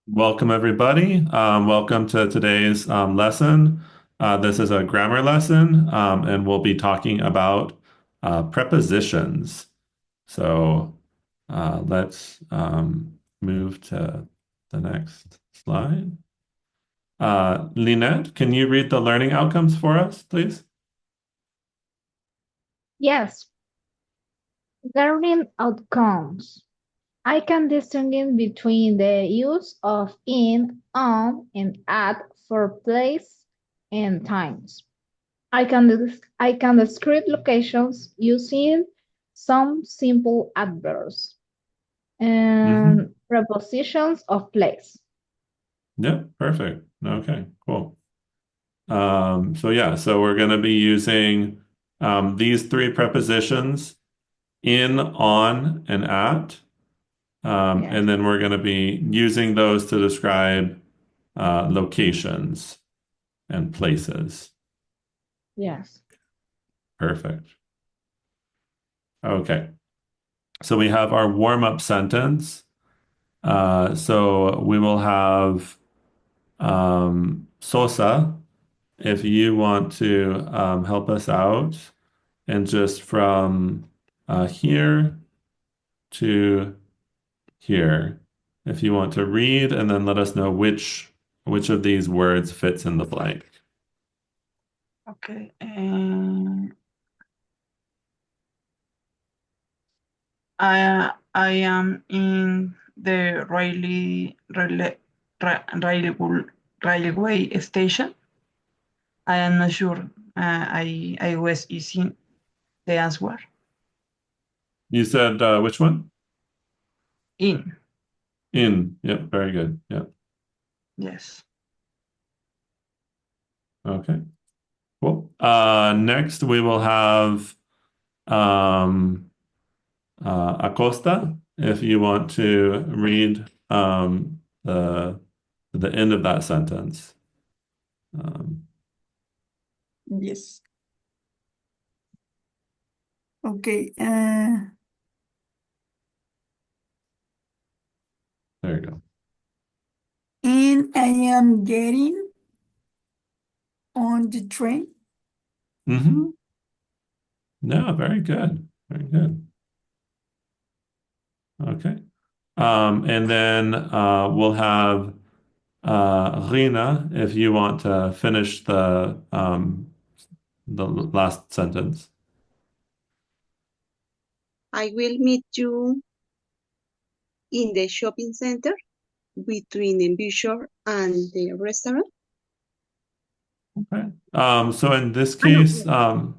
Welcome, everybody. Welcome to today's lesson. This is a grammar lesson, and we'll be talking about prepositions. So let's move to the next slide. Lynette, can you read the learning outcomes for us, please? Yes, learning outcomes. I can distinguish between the use of in, on, and at for place and times. I can describe locations using some simple adverbs Mm-hmm. and prepositions of place. Yeah, perfect. Okay, cool. So we're going to be using these three prepositions in, on, and at. Yes, And then we're going to be using those to describe locations and places. yes, Perfect. Okay. So we have our warm-up sentence. So we will have Sosa, if you want to help us out, and just from here to here, if you want to read and then let us know which of these words fits in the blank. Okay. I am in the railway station. I am not sure. I was using the answer You said which one? in. In. Yep, very good. Yep. Yes. Okay, cool. Next we will have um, Acosta, if you want to read the end of that sentence. Um, Yes. Okay. there you go. And I am getting on the train. Mm-hmm. No, very good. Very good. Okay. And then we'll have Rina, if you want to finish the last sentence. I will meet you in the shopping center between the bookshop and the restaurant. Okay. So in this Ah, no, case, no.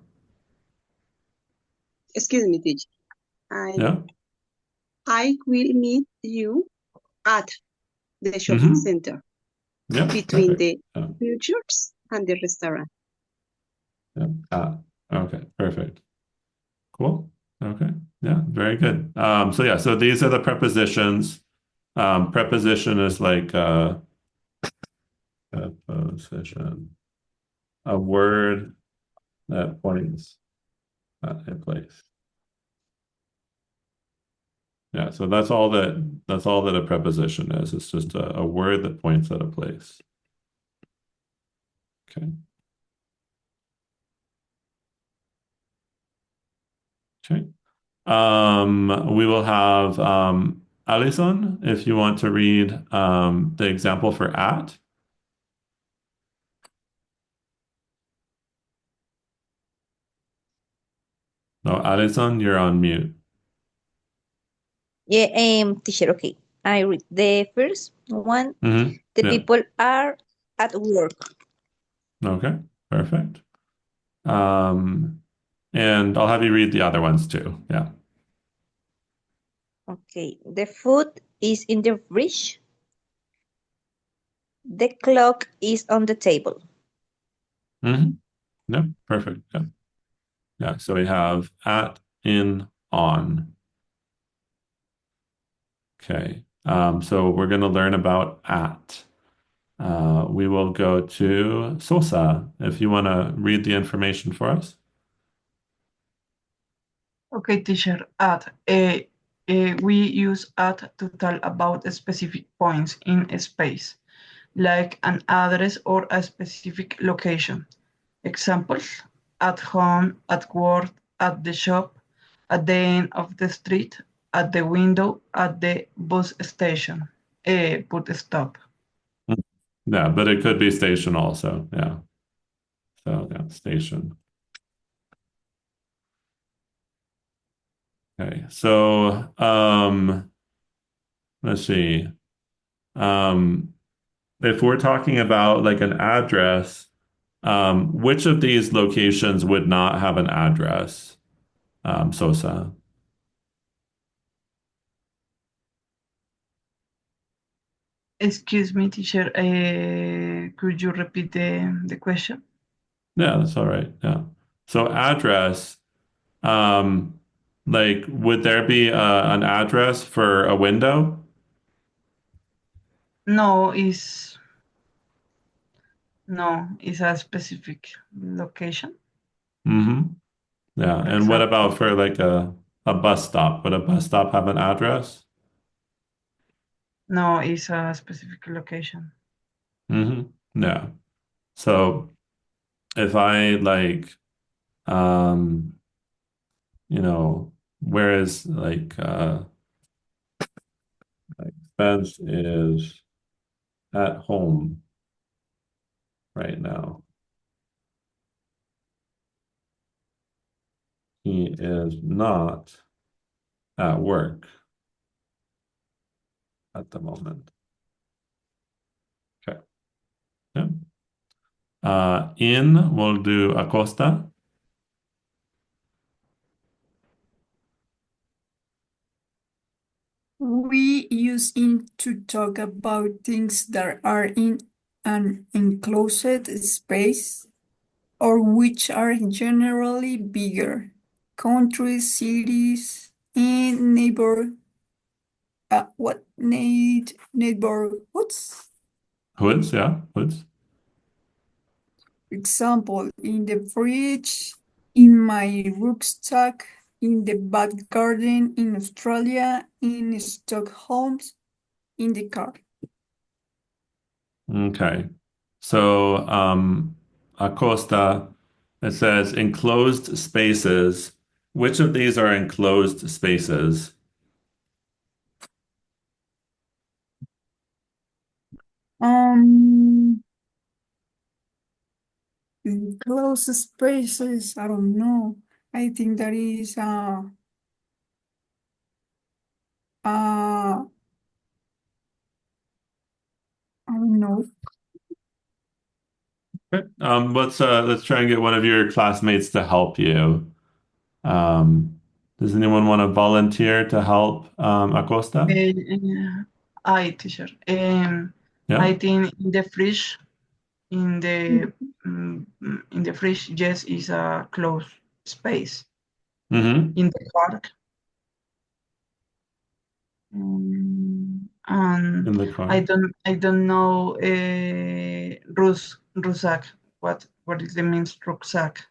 Excuse me, teacher. I, yeah. I will meet you at the shopping Mm-hmm. center Yeah, between perfect. the Yeah, bookshop and the restaurant. yeah. Okay, perfect. Cool. Okay. Yeah, very good. So these are the prepositions. Preposition is like preposition, a word that points at a place. Yeah, so that's all that a preposition is. It's just a word that points at a place. Okay. Okay. We will have Alison, if you want to read the example for at. No, Alison, you're on mute. Yeah, teacher, okay. I read the first one. Mm-hmm. The Yeah. people are at work. Okay. Perfect. Um, and I'll have you read the other ones too. Yeah. Okay. The food is in the fridge. The clock is on the table. Mm-hmm. Yeah. Perfect. Yeah. Yeah. So we have at, in, on. Okay. So we're going to learn about at. We will go to Sosa, if you want to read the information for us. Okay, teacher. we use at to tell about specific points in a space, like an address or a specific location. Examples: at home, at work, at the shop, at the end of the street, at the window, at the bus station, bus stop. Yeah, but it could be station also. Yeah. So yeah, station. Okay. So let's see. Um, if we're talking about like an address, which of these locations would not have an address? Sosa. Excuse me, teacher. Could you repeat the question? Yeah, that's all right. Yeah. So address, um, like would there be an address for a window? No, is a specific location. Mm-hmm. Yeah. For And what example, about for like a bus stop? Would a bus stop have an address? no, is a specific location. Mm-hmm. Yeah. So if I like um, whereas like Spence is at home right now. He is not at work at the moment. Okay. Yeah. In we'll do Acosta. We use in to talk about things that are in an enclosed space or which are generally bigger. Countries, cities, and neighborhoods. Hoods, yeah, hoods. Example, in the fridge, in my rucksack, in the back garden in Australia, in Stockholm, in the car. Okay. So Acosta, it says enclosed spaces. Which of these are enclosed spaces? Um, Close spaces, I don't know. I think that is I don't know. Okay. Let's try and get one of your classmates to help you. Um, does anyone want to volunteer to help Acosta? Teacher. Yeah. I think in the fridge, in the in the fridge, yes, is a closed space. Mm-hmm. In the park, and In the car. I don't know rucksack. What is the means rucksack?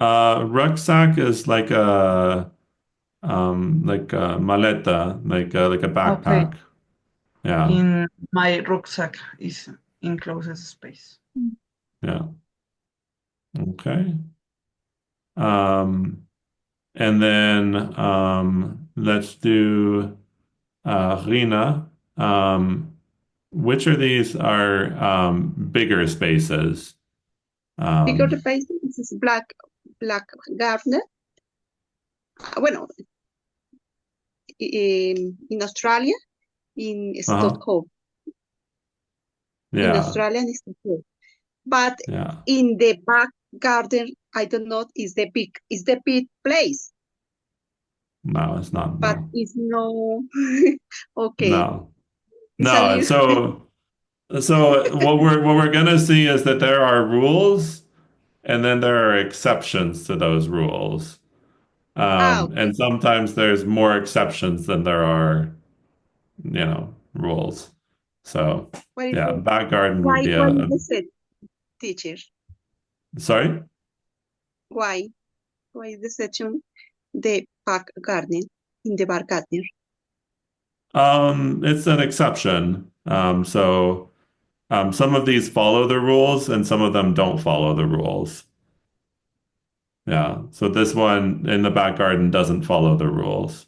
Rucksack is like a maleta, like a Okay, backpack. Yeah. in my rucksack is in closest space. Yeah. Okay. Um, and then let's do Rina. Which of these are bigger spaces? Bigger the Um, place, this is Black Garden. Bueno, in Australia, in uh-huh. Stockholm, in Yeah. Australia and Stockholm. But Yeah. in the back garden, I don't know, is the big place, No, it's not. but No. it's no, okay, No. it's a No. little, So what we're gonna see is that there are rules and then there are exceptions to those rules. okay. And sometimes there's more exceptions than there are, rules. So What is yeah, the, back garden would be why is the set, teacher? sorry? Why? Why is the section the back garden? in the bar gardener? It's an exception. Some of these follow the rules and some of them don't follow the rules. Yeah. So this one in the back garden doesn't follow the rules.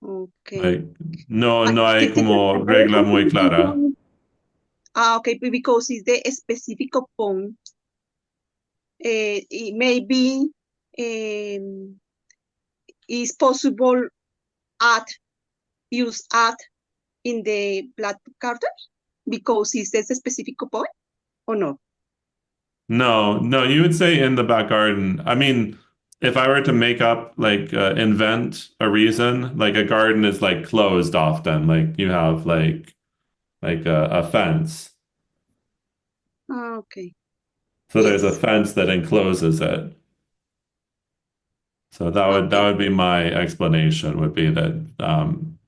Okay. Like, no ¿Qué hay te como trataba de regla muy clara. confundir? Okay, because it's the specific upon, it may be is possible at use at in the black carter because it's the specific upon or no? No, you would say in the back garden. I mean, if I were to make up like invent a reason, like a garden is like closed often, like you have like a fence. Okay. So there's a Yes. fence that encloses it. So that Okay. would be my explanation would be that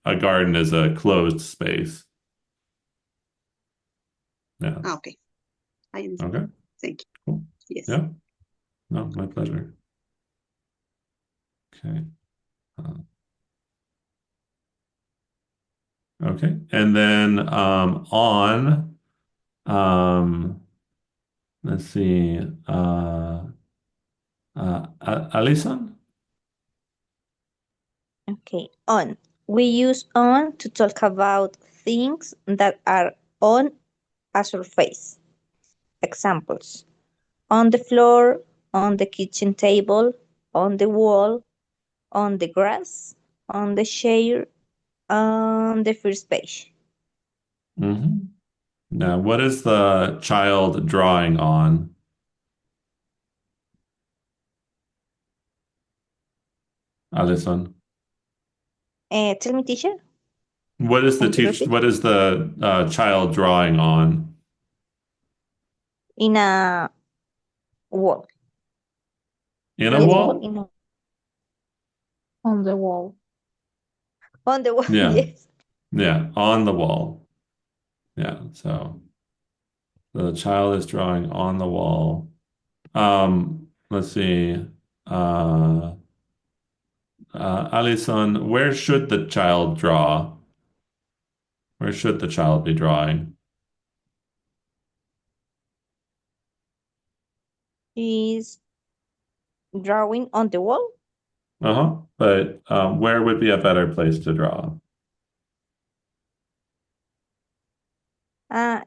a garden is a closed space. Yeah. Okay. I understand. Okay. Thank you. Cool. Yes. Yeah. No, my pleasure. Okay. Uh, okay. And then on let's see Alison? Okay, on. We use on to talk about things that are on a surface. Examples: on the floor, on the kitchen table, on the wall, on the grass, on the chair, on the first page. Mm-hmm. Now, what is the child drawing on? Alison? Tell me, teacher, can you repeat? What is the child drawing on? In a wall. In a Yes, wall? in a, On the wall. on the wall, Yeah. yes. Yeah, on the wall. Yeah, so the child is drawing on the wall. Let's see. Uh, Alison, where should the child draw? Where should the child be drawing? She's drawing on the wall. Uh-huh. But where would be a better place to draw? And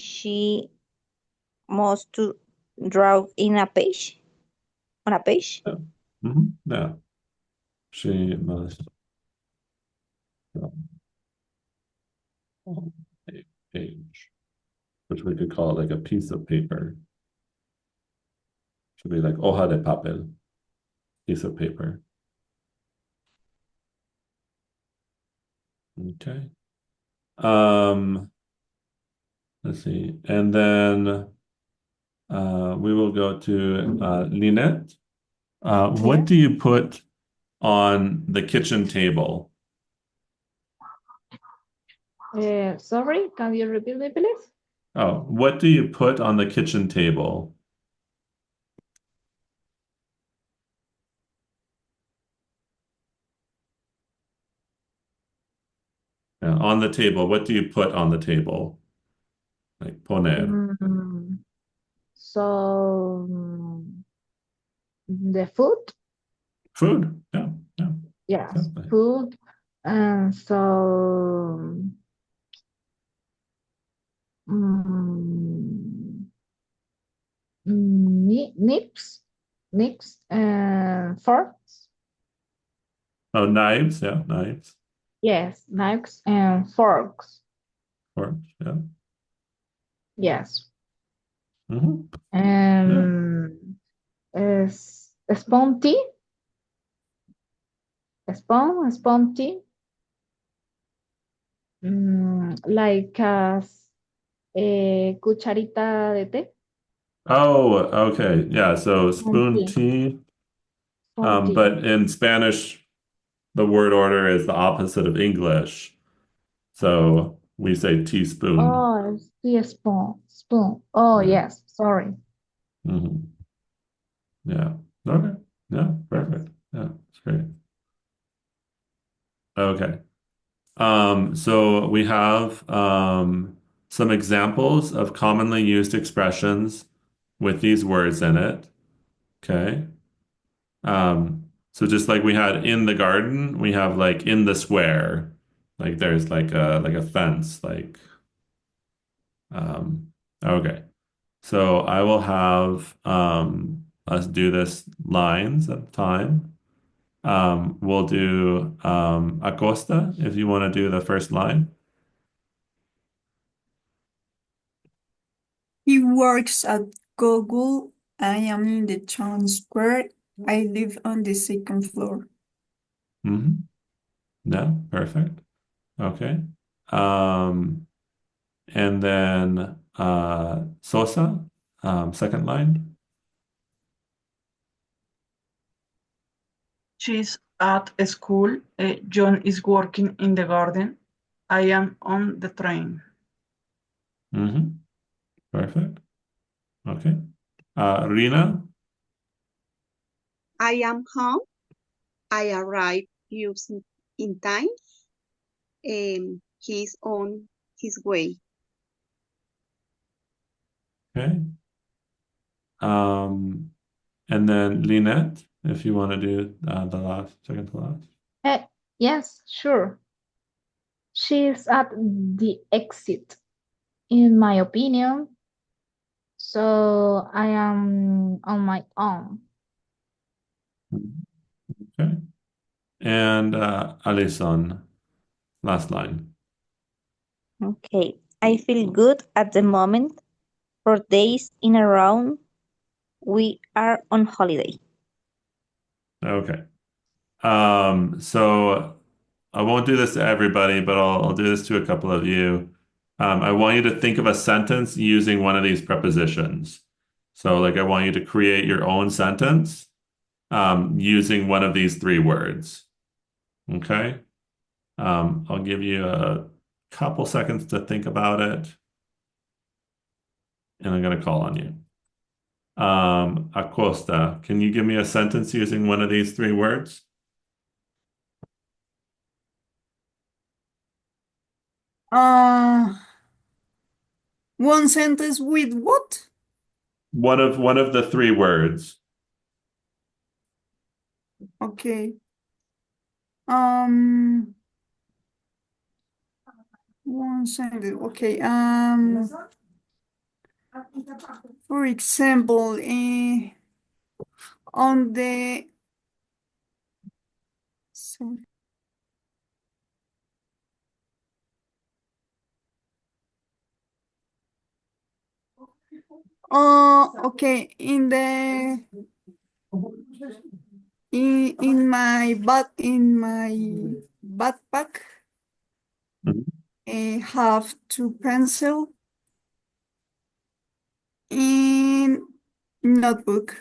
she must to draw in a page, on a page. Yeah. Hmm. Yeah. She must draw on a page, which we could call it like a piece of paper. Should be like hoja de papel, piece of paper. Okay. Um, let's see. And then we will go to Lynette. What Yes. do you put on the kitchen table? Sorry, can you repeat me, please? Oh, what do you put on the kitchen table? On the table, what do you put on the table? Like poner. Mm, so the food, Food. Yeah, yeah, yes, exactly. food, and so mm, nips, and forks. Oh, knives. Yeah, knives. Yes, knives and forks. Forks. Yeah. Yes, Hmm. Yeah. and spoon tea, spoon tea, like cucharita de té. Oh, okay. Yeah. So Spoon spoon tea, tea. spoon tea. But in Spanish, the word order is the opposite of English. So we say teaspoon. Oh, it's teaspoon, spoon. Oh, Yeah. yes, sorry. Hmm. Yeah. Okay. Yeah. Yes. Perfect. Yeah, that's great. Okay. So we have some examples of commonly used expressions with these words in it. Okay. So just like we had in the garden, we have like in the square, like there's like a fence, like okay. So I will have us do this lines at a time. We'll do Acosta if you want to do the first line. He works at Google. I am in the town square. I live on the second floor. Mm-hmm. No, perfect. Okay. Um, and then Sosa, second line. She's at school. John is working in the garden. I am on the train. Mm-hmm. Perfect. Okay. Rina. I am home. I arrive using in time. He's on his way. Okay. Um, and then Lynette, if you want to do the last, second to last. Yes, sure. She's at the exit, in my opinion. So I am on my own. Okay. And Alison, last line. Okay. I feel good at the moment. For days in a row, we are on holiday. Okay. So I won't do this to everybody, but I'll do this to a couple of you. I want you to think of a sentence using one of these prepositions. So, like, I want you to create your own sentence using one of these three words. Okay? I'll give you a couple seconds to think about it, and I'm going to call on you. Acosta, can you give me a sentence using one of these three words? Uh, one sentence with what? One of the three words. Okay. Um, one sentence. Okay. For example, on the so, okay, in my backpack, Mhm. I have two pencil in notebook.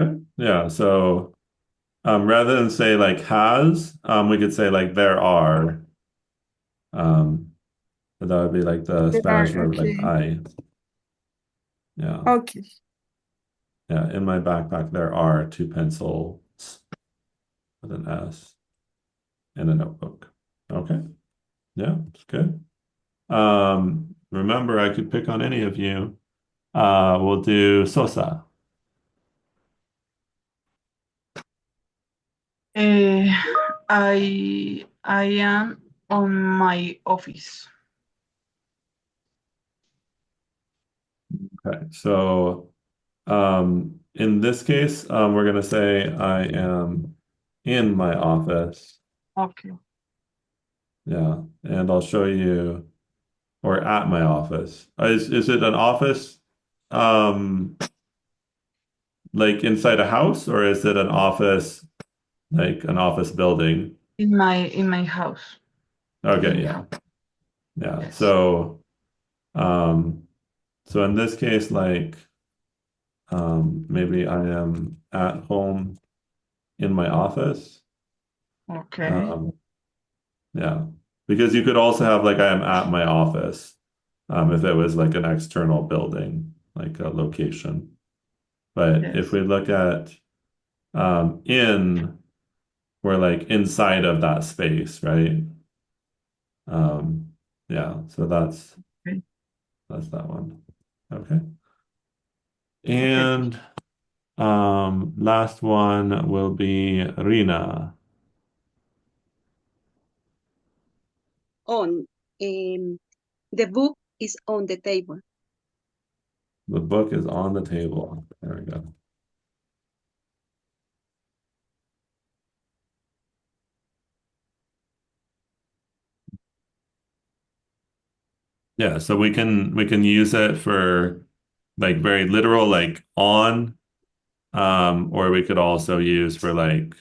Okay. Yeah, so rather than say like has, we could say like there are. Um, but that would be like the There Spanish are verb like okay. I. Yeah. Okay. Yeah. In my backpack, there are two pencils with an S and a notebook. Okay. Yeah, it's good. Remember, I could pick on any of you. We'll do Sosa. Uh, I am on my office. Okay. So in this case, we're going to say I am in my office. Okay. Yeah. And I'll show you, or at my office. Is it an office like inside a house, or is it an office like an office building? In my house. Okay, In yeah. house. Yeah. Yes. Um so in this case, like maybe I am at home in my office. Okay. Um yeah. Because you could also have like I am at my office if it was like an external building, like a location. But Yes. if we look at in, we're like inside of that space, right? Yeah, so Okay. that's that one. Okay. Okay. And last one will be Rina. On. The book is on the table. The book is on the table. There we go. Yeah, so we can use it for like very literal, like on, or we could also use for like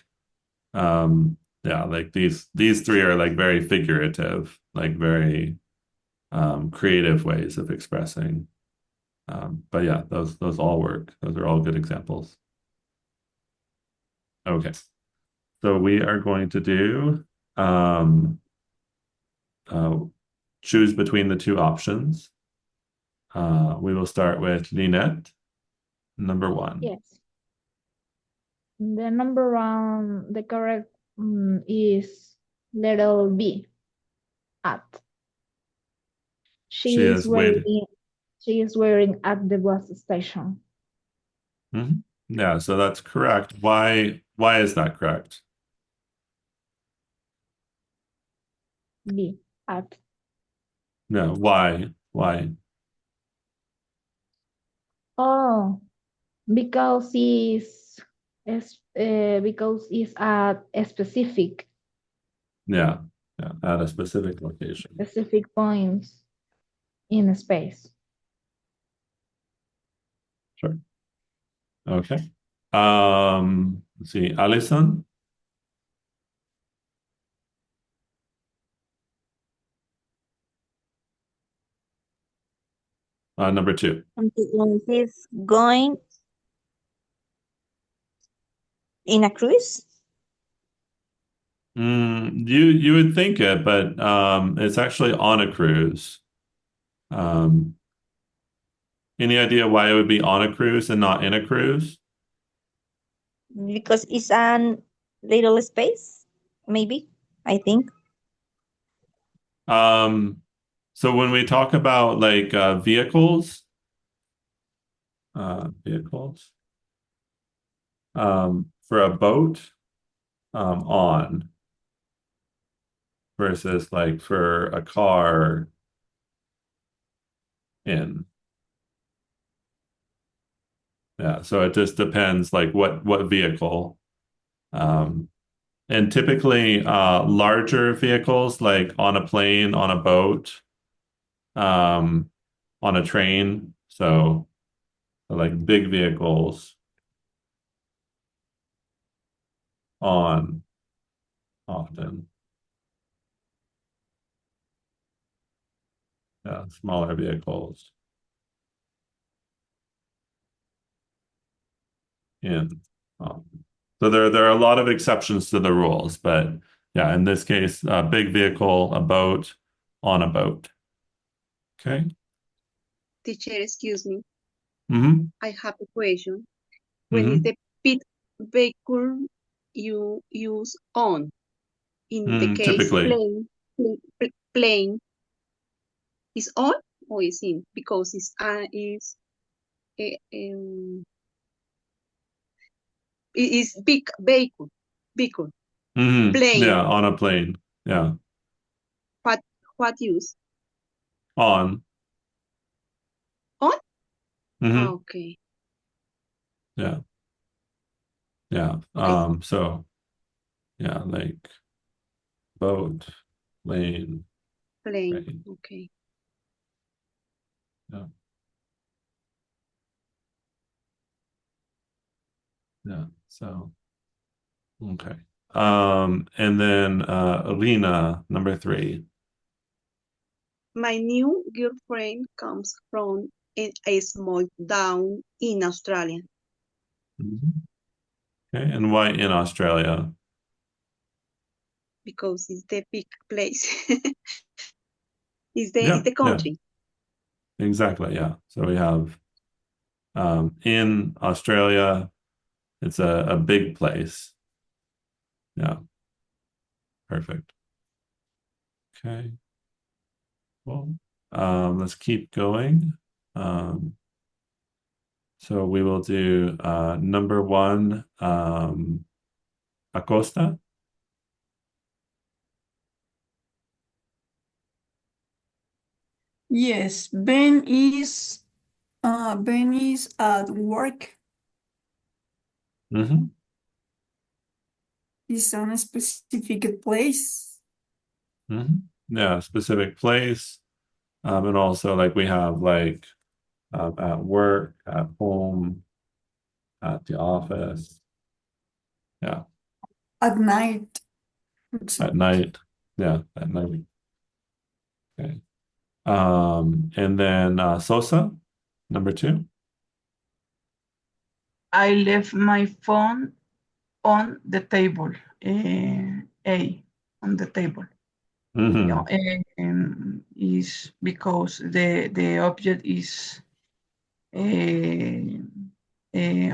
yeah, like these three are like very figurative, like very creative ways of expressing. But yeah, those all work. Those are all good examples. Okay, so we are going to do um, uh, choose between the two options. We will start with Lynette, number one. Yes. The number one, the correct is letter B, at. She She is is waiting. wearing at the bus station. Mhm. Yeah, so that's correct. Why is that correct? B, at. No, why? Why? Oh, because because it's at a Yeah, yeah, at a specific location. specific points in space. Sure. Okay. Let's see, Alison, number two. He's going in a cruise. You would think it, but it's actually on a cruise. Um, any idea why it would be on a cruise and not in a cruise? Because it's an little space, maybe, I think. Um, so when we talk about like vehicles, for a boat, on versus like for a car in. Yeah, so it just depends like what vehicle. Um, and typically larger vehicles like on a plane, on a boat, um, on a train. So like big vehicles on often. Yeah, smaller vehicles in. So there are a lot of exceptions to the rules, but yeah, in this case, a big vehicle, a boat, on a boat. Okay. Teacher, excuse me. Mm-hmm. I have a question. When is Mm-hmm. the pit vehicle you use on? In the case Typically. plane is on or is in? Because uh, um, it is big vehicle Mm-hmm. plane. Yeah, on a plane. Yeah. What use On. on? Mm-hmm. Okay, Yeah. Yeah. okay, So yeah, like boat, plane, plane. right. Okay. Yeah. Yeah. So okay. And then Alina, number three. My new girlfriend comes from a small town in Australia Mhm. Okay. And why in Australia? because it's the big place. It's Yeah, the yeah, country. exactly. Yeah. So we have In Australia, it's a big place. Yeah, perfect. Okay. Well, let's keep going. Um, so we will do number one, Acosta. Yes, Ben is at work. Mm-hmm. Is on a specific place. Mm-hmm. Yeah, specific place. And also like we have like at work, at home, at the office. Yeah, At night, for at example. night. Yeah, at night. Okay. And then Sosa, number two. I left my phone on the table. A on the table. Yeah, Mm-hmm. is because the object is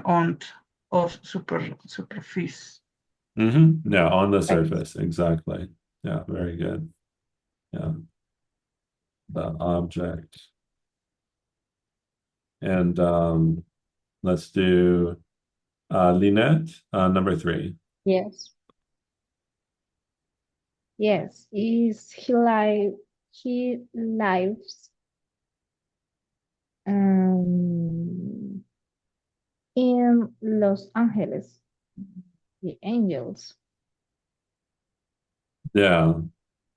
on of superficie. Mm-hmm. Yeah, on the Right. surface. Exactly. Yeah, very good. Yeah, the object. And let's do Lynette, number three. Yes. Yes. Is he lives um, in Los Angeles. The Angels. Yeah,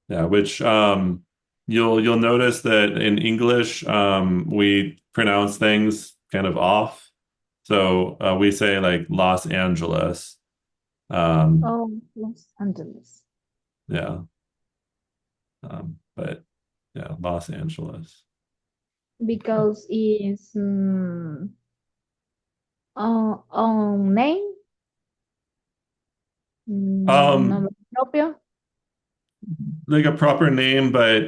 yeah, which you'll notice that in English we pronounce things kind of off. So we say like Los Angeles. Um, Oh, Los Angeles. yeah, but yeah, Los Angeles. Because it's name, Um, nombre propio. like a proper name, but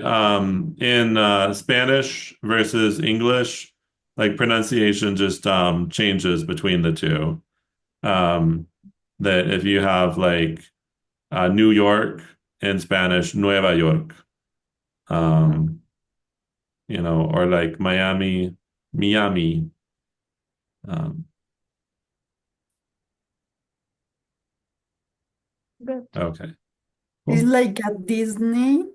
in Spanish versus English, like pronunciation just changes between the two. Um, that if you have like New York in Spanish, Nueva York, um, or like Miami, Miami. Um, Good. okay, It's cool. like a Disney.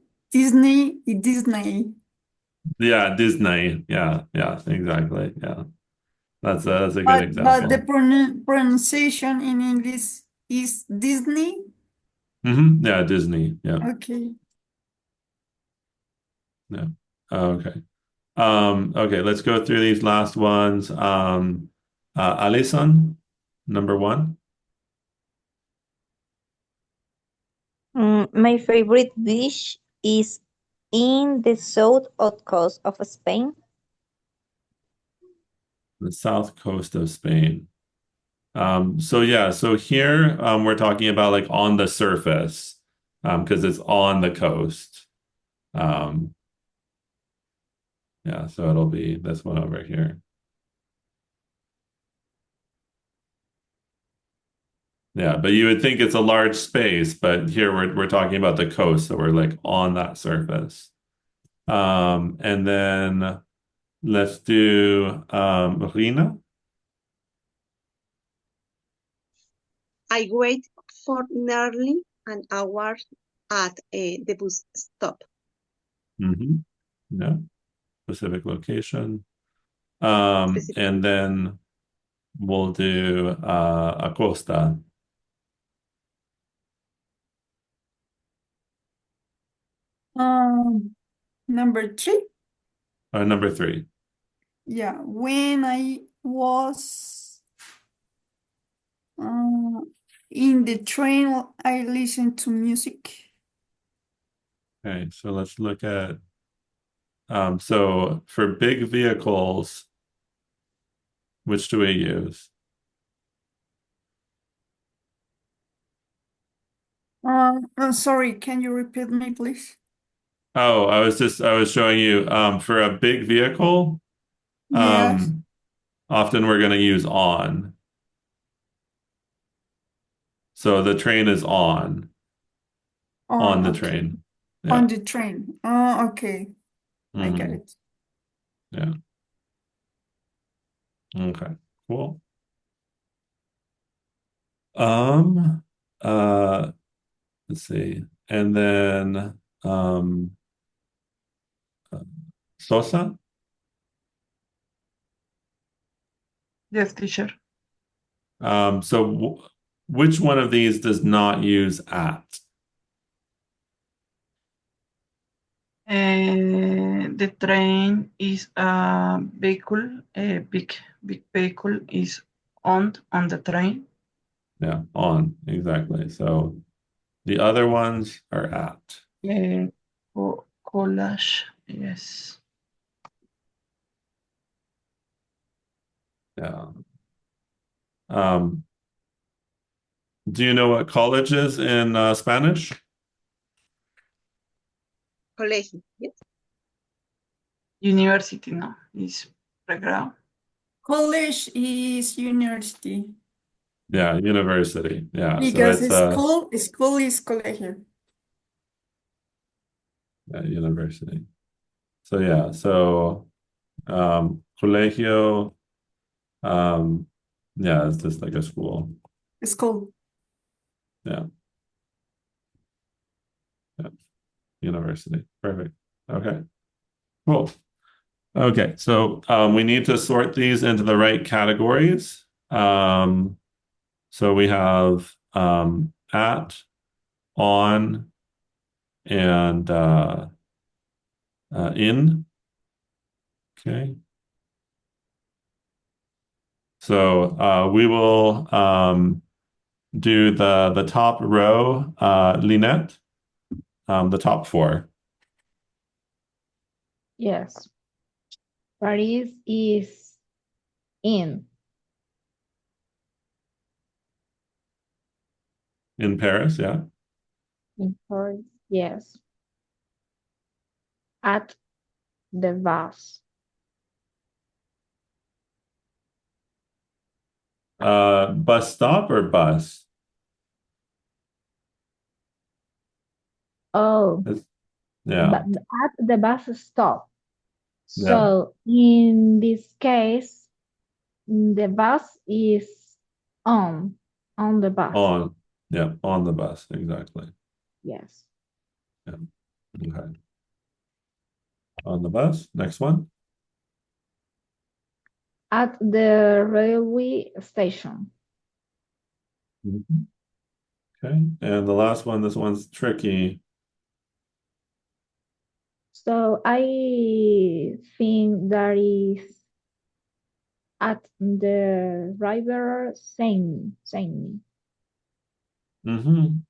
Yeah, Disney. Yeah, yeah, exactly. Yeah, that's a good But the example. pronunciation in English is Disney. Yeah, Disney. Yeah, Okay. yeah. Okay. Okay, let's go through these last ones. Alison, number one. My favorite beach is in the south of coast of Spain. The south coast of Spain. So yeah, so here we're talking about like on the surface, because it's on the coast. Um, yeah, so it'll be this one over here. Yeah, but you would think it's a large space, but here we're talking about the coast, so we're like on that surface. And then let's do Rina. I wait for nearly an hour at the bus stop. Yeah, specific location. Specifically. And then we'll do Acosta, Um, Number three. number three. Yeah, when I was uh, in the train, I listened to music. Okay, so let's look at so for big vehicles, which do we use? Sorry, can you repeat me, please? Oh, I was showing you for a big vehicle, Yes. um Often we're going to use on. So the train is on the Okay. train. On Yeah. the train. Oh, okay. I got Mhm. it. Yeah. Okay. Cool. Um, uh, let's see. And then uh, Sosa. Yes, teacher. So which one of these does not use at? The train is a vehicle. A big vehicle is on the train. Yeah, on, exactly. So the other ones are at. Collage. Yes. Yeah. Um, do you know what college is in Spanish? Colegio. Yes. University, no, is pregrado. College is university. Yeah, university. Yeah, so Because it's school is colegio. university. So yeah, so colegio, um, yeah, it's just like a school. School. Yeah, yeah, university. Perfect. Okay, cool. Okay, so we need to sort these into the right categories. So we have at, on, and in. Okay. So we will do the top row, Lynette, the top four. Yes. Paris is in. In Paris, yeah. In Paris, yes. At the bus. Bus stop or bus? Oh, Yeah, but at the bus stop. yeah, So in this case, the bus is on the bus. on. Yeah, on the bus, exactly. Yes. Yeah, okay. On the bus. Next one. At the railway station. Mhm. Okay, and the last one, this one's tricky. So I think that is at the river Seine.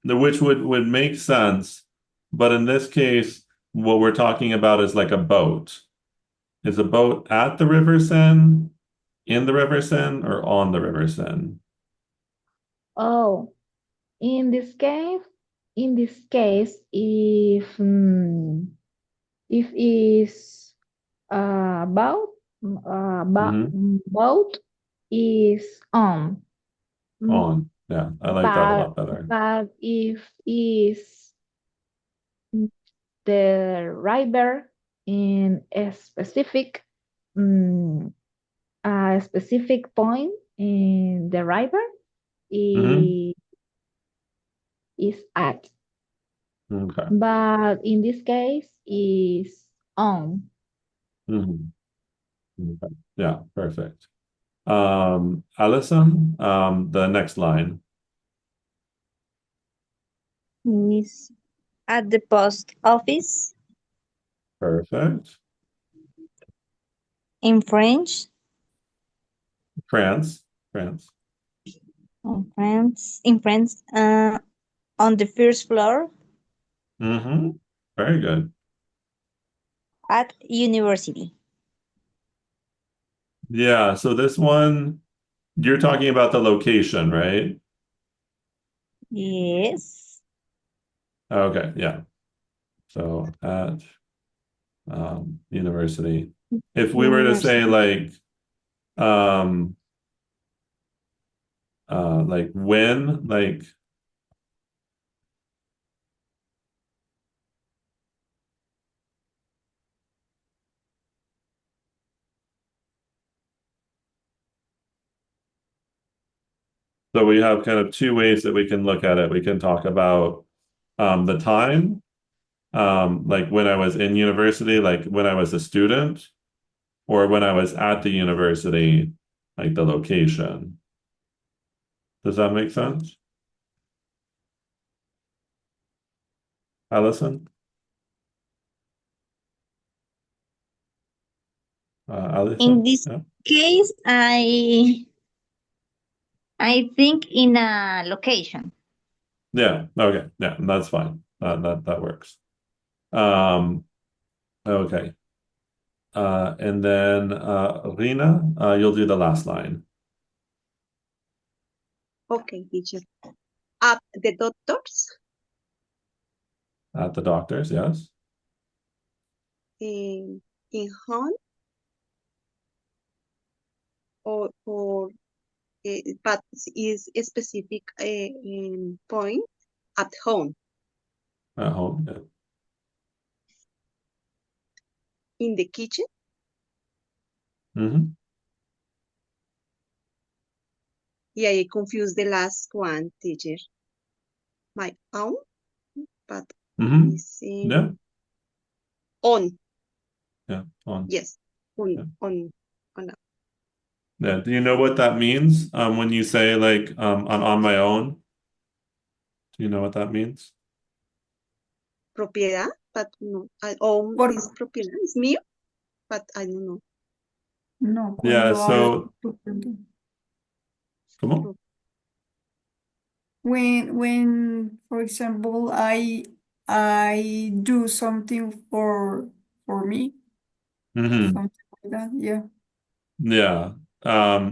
Which would make sense, but in this case, what we're talking about is like a boat. Is a boat at the River Seine, in the River Seine, or on the River Seine? Oh, in this case, if is boat, Hmm. boat is on. Mm, On. Yeah, I like that a but lot better. if is the river in mm, a specific point in the river Hmm. is at, Okay. but in this case is on. Hmm. Okay. Yeah, perfect. Allison, the next line. Is at the post office. Perfect. In French. France. France. In France. On the first floor. Hmm. Very good. At university. Yeah, so this one, you're talking about the location, right? Yes. Okay, yeah. So at university. If we were to say University. like Um, like when, like, so we have kind of two ways that we can look at it. We can talk about the time, like when I was in university, like when I was a student, or when I was at the university, like the location. Does that make sense? Allison? In Alisa? this Yeah. case, I think in a location. Yeah. Okay. Yeah, that's fine. That works. Um, okay. And then Rina, you'll do the last line. Okay, teacher. At the doctor's, At the doctor's, yes. in home, or but is a specific point at home, At home. Yeah. in the kitchen. Mm-hmm. Yeah, I confused the last one, teacher. My own, but Mm-hmm. is Yeah. on. Yeah. On. Yes, on Yeah. on. Yeah. Do you know what that means? When you say like on my own? Do you know what that means? Propiedad, but no, I own Por, is propiedad, is mío, but I don't know. no, Yeah, cuando hablas so, por propiedad. ¿cómo? When, for example, I do something for me, Mm-hmm. something like that. Yeah. Yeah.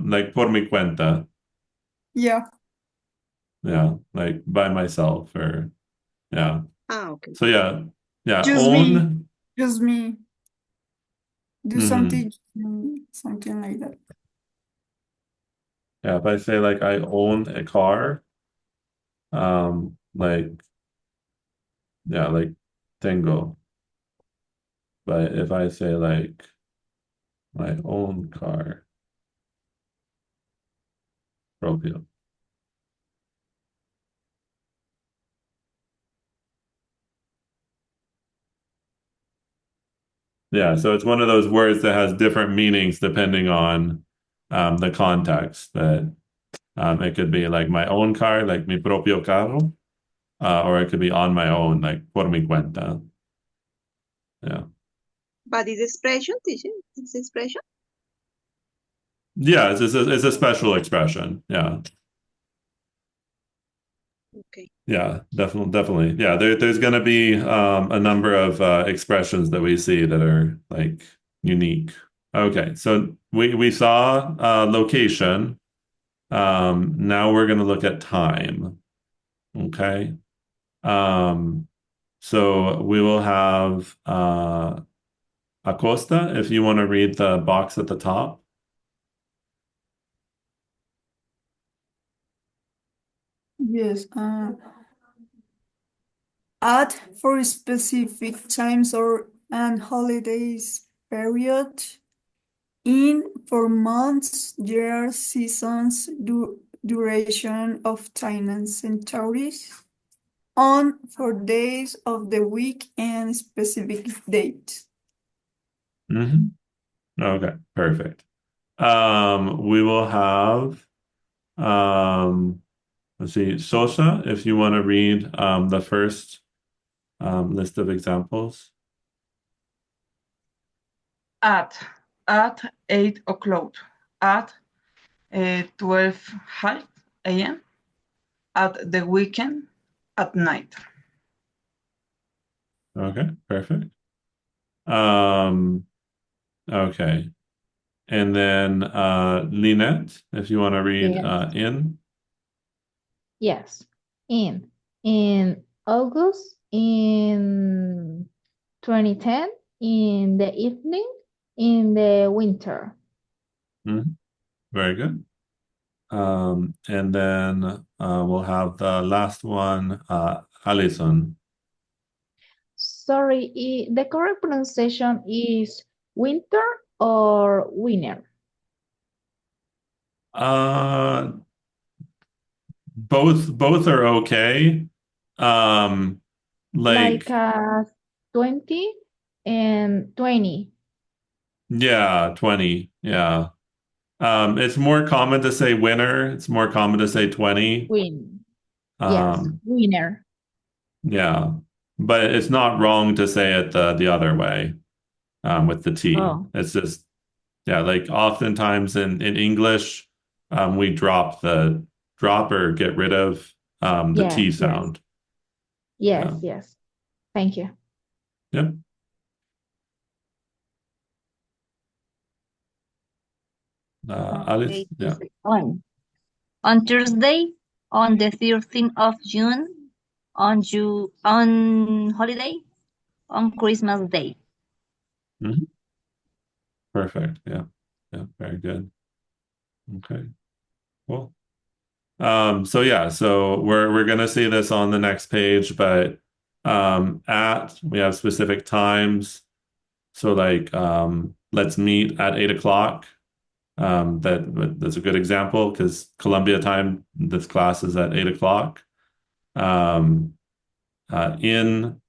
Like por mi cuenta. Yeah. Yeah, like by myself or yeah. Ah, okay. So yeah, yeah, Just me. own. Just me. Do Mm-hmm. something, something like that. Yeah, if I say like I own a car, like yeah, like tengo. But if I say like my own car, propio. Yeah, so it's one of those words that has different meanings depending on the context. That it could be like my own car, like mi propio carro, or it could be on my own, like por mi cuenta. Yeah. But is expression, teacher? Is expression? Yeah, it's a special expression. Yeah. Okay. Yeah, definitely. Yeah, there's going to be a number of expressions that we see that are like unique. Okay, so we saw location. Now we're going to look at time. Okay. Um, so we will have Acosta, if you want to read the box at the top. Yes. Add for specific times or and holidays period. In for months, years, seasons, duration of time and centuries. On for days of the week and specific dates. Hmm. Okay, perfect. We will have let's see, Sosa, if you want to read the first list of examples. At at 8 o'clock, at 12 half a.m., at the weekend, at night. Okay, perfect. Um, okay. And then Lynette, if you want to read Yes. in. Yes. In August in 2010 in the evening in the winter. Mhm. very good. And then we'll have the last one, Alison. Sorry, the correct pronunciation is winter or winter? Uh, both are okay. Like Like 20 and 20. yeah, 20. Yeah. It's more common to say winter. It's more common to say 20. Win. Yes, Um, winner. yeah. But it's not wrong to say it the other way, with the T. Oh, It's just yeah, like oftentimes in English, we drop or get rid of the yes, T yes, sound. yes, Yeah. yes. Thank you. Yep. Alice, Okay, yeah. on Thursday, on the 13th of June, on holiday, on Christmas Day. Mhm. Perfect. Yeah. Yeah. Very good. Okay. Cool. So yeah, so we're gonna see this on the next page, but we have specific times. So like let's meet at 8 o'clock. That's a good example because Columbia time, this class is at 8 o'clock. Um, in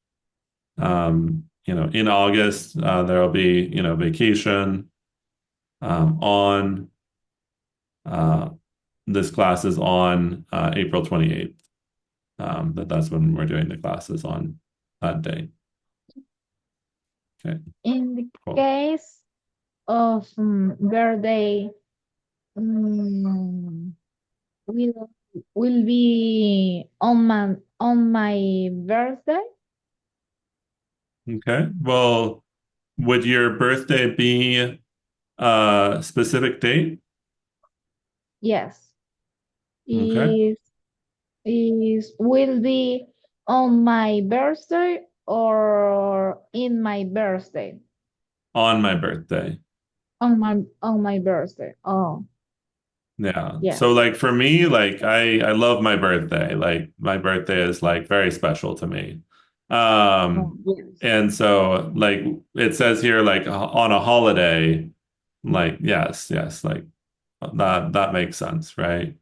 in August, there'll be vacation. On uh, This class is on April 28th. That's when we're doing the classes on that day. Okay, In the cool. case of birthday, mm, will will be on my birthday? Okay, well, would your birthday be a specific date? Yes. Okay, Is will be on my birthday or in my birthday? on my birthday. On my birthday. Oh, Yeah. So yes. like for me, like I love my birthday. Like my birthday is like very special to me. Oh, Um yes. and so like it says here like on a holiday, like yes, yes, like that makes sense, right?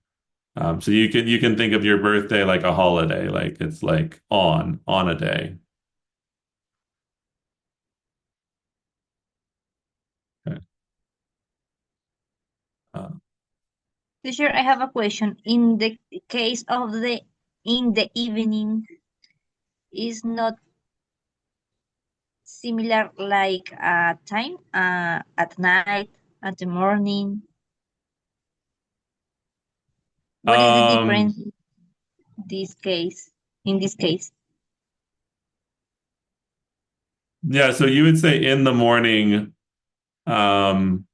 So you can think of your birthday like a holiday, like it's like on a day. Okay. Uh, Teacher, I have a question. In the case of the in the evening, is not similar like time at night, at the morning. What is the difference um this case? In this case, yeah, so you would say in the morning, um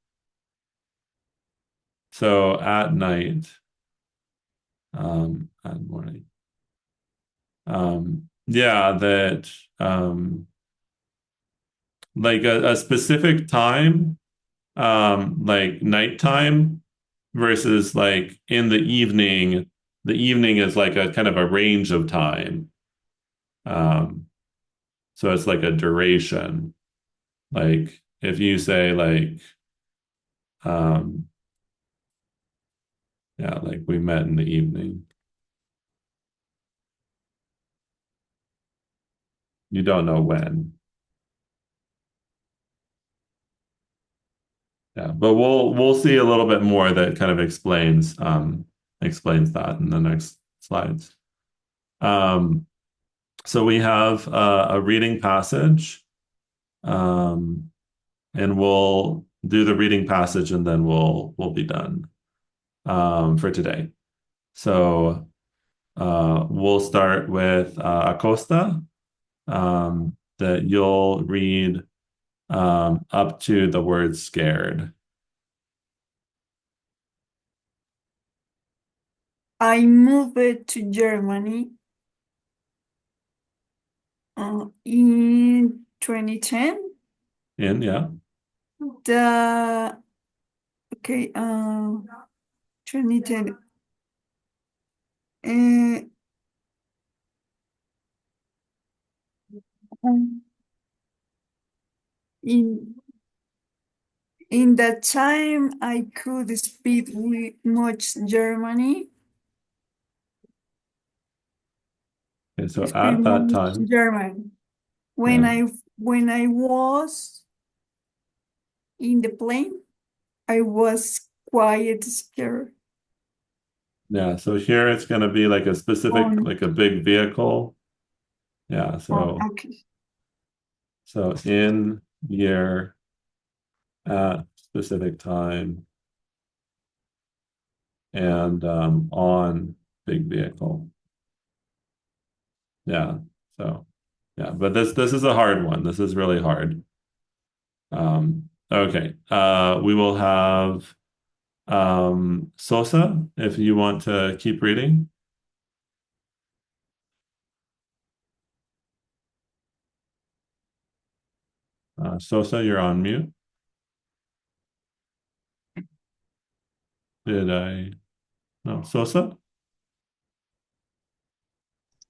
so at night, at morning. Yeah, that like a specific time, like nighttime versus like in the evening. The evening is like a kind of a range of time. Um, so it's like a duration. Like if you say like, um, yeah, like we met in the evening, you don't know when. Yeah, but we'll see a little bit more that kind of explains that in the next slides. Um, so we have a reading passage, um, and we'll do the reading passage and then we'll be done for today. So we'll start with Acosta, that you'll read up to the word scared. I moved to Germany in 2010. In, yeah. The Okay, 2010. Uh, Um, in in that time, I could speak with much Germany. Okay, so Speak at that much time, German. When yeah, I was in the plane, I was quite scared. yeah. So here it's going to be like a specific, On like a big vehicle. Yeah. okay. So in year at specific time and on big vehicle. Yeah. So yeah, but this is a hard one. This is really hard. Okay. We will have Sosa, if you want to keep reading. Sosa, you're on mute. Did I? No, Sosa?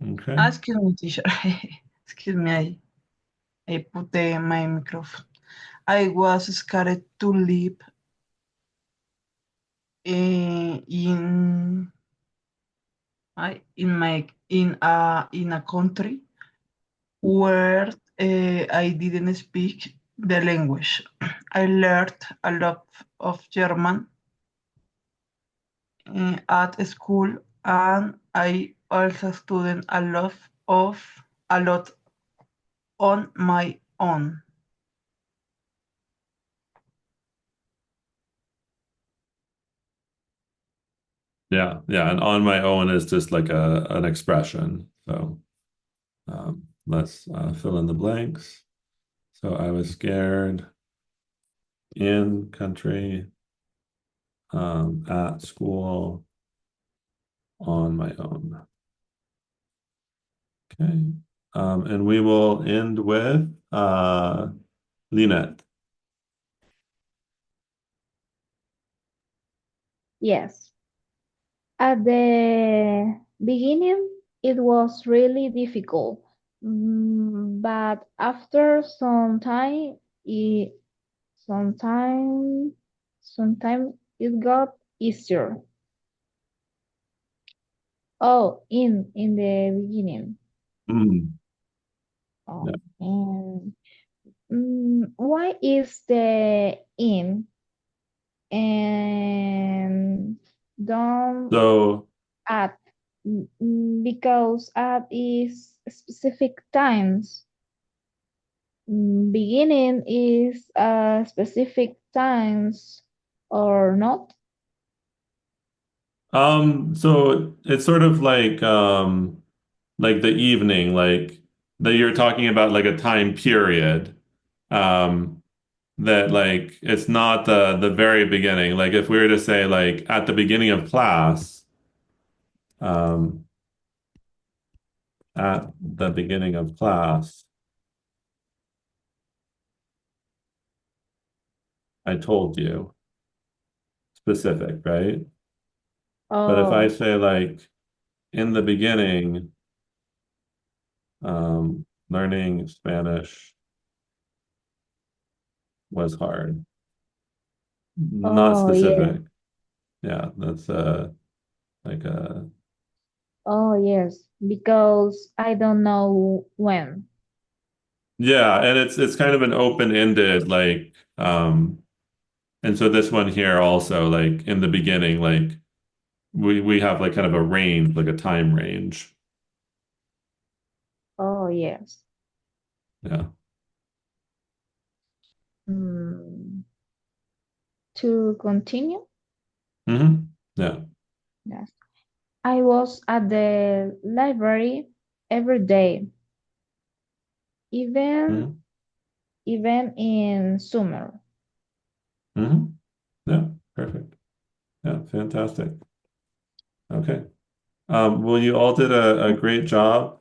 Okay. Excuse me, teacher. Excuse me, I put my microphone. I was scared to live in in a country where I didn't speak the language. I learned a lot of German at school, and I also studied a lot on my own. Yeah, yeah. And on my own is just like a an expression. So let's fill in the blanks. So I was scared in country, at school, on my own. Okay. And we will end with Lynette. yes. At the beginning, it was really difficult, but after some time, it sometime sometimes it got easier. Oh, in the beginning. Mm, yeah. Oh, and why is the in and don't So add? Because add is specific times. Beginning is specific times or not? so it's sort of like the evening, like that you're talking about like a time period. Um that like it's not the very beginning. Like if we were to say like at the beginning of class, um at the beginning of class, I told you specific, right? But if I Oh, say like in the beginning, learning Spanish was hard, not oh yes. specific. Yeah, that's like a Oh, yes, because I don't know when. yeah, and it's kind of an open-ended like and so this one here also like in the beginning like we have like kind of a range, like a time range. Oh, yes. Yeah. Mm, to continue, Yeah. yes. I was at the library every day, even hmm even in summer. hmm Yeah. Perfect. Yeah. Fantastic. Okay. Well, you all did a great job.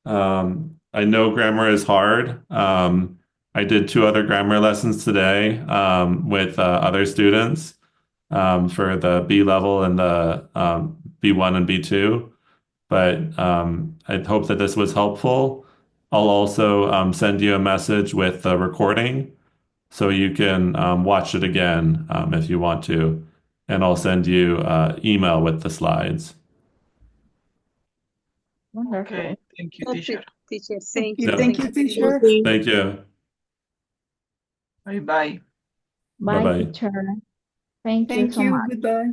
I know grammar is hard. I did two other grammar lessons today with other students. for the B level and the B1 and B2. But I hope that this was helpful. I'll also send you a message with the recording so you can watch it again if you want to. And I'll send you email with the slides. Wonderful. Okay, thank you, Okay, teacher. teacher, Thank thank you. you. Yeah. Thank you, Thank you. teacher. Thank you. Bye bye. Bye, Bye-bye. teacher. Thank you Thank so you. much. Goodbye.